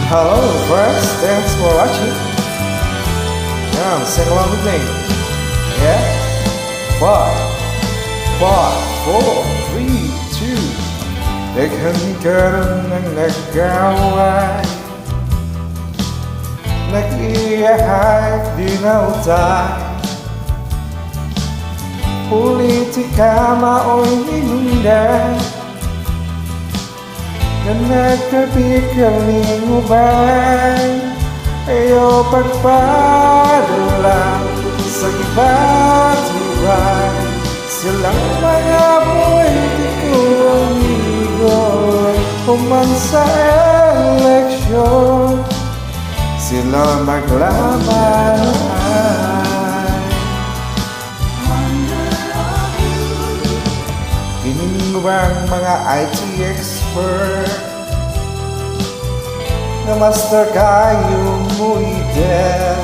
Hello friends, thanks for watching. Now sing along with me. Yeah? 5, 4, 3, 2. Naghangaran ng nagaway, nag-iahag di na utay. Politika mao'y inundan, na nagkabikaling ubay. Ayaw pagpadala sa iba't ibay. Silang mga politiko amigo, human sa eleksyon, sila maglaban ay kiniwang mga IT expert na master kayong muidet.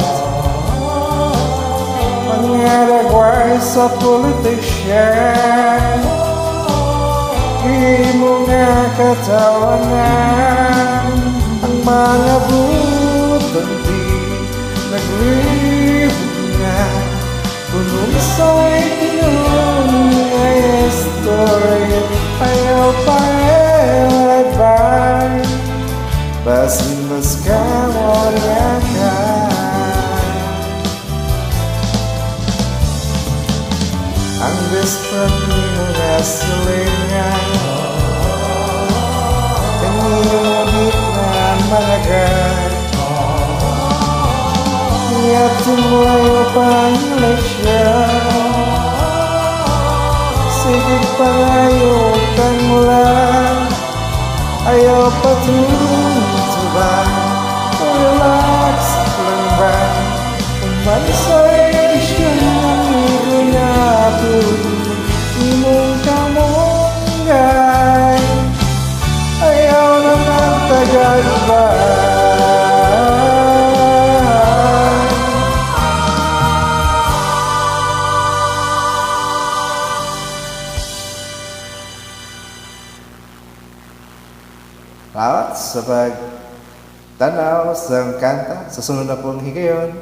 Mga ragway sa politician, di mo nga katawanan. Ang mga butang di naglibog nga, punong sa'y tinong ay story. Ayaw pa elabay, basin mas kawarya ka. Ang desperate mo nga silingan, kanilunit na malagay. Nga't tumuyo pang eleksyon, sige pangayo kang mula. Ayaw patutubay, relax lang ba? Umansay siya ng ginapon, imong kamunggay. Ayaw naman tagalbay. Salamat sa pagtanaw sa kanta. Sa sunod na pong higayon.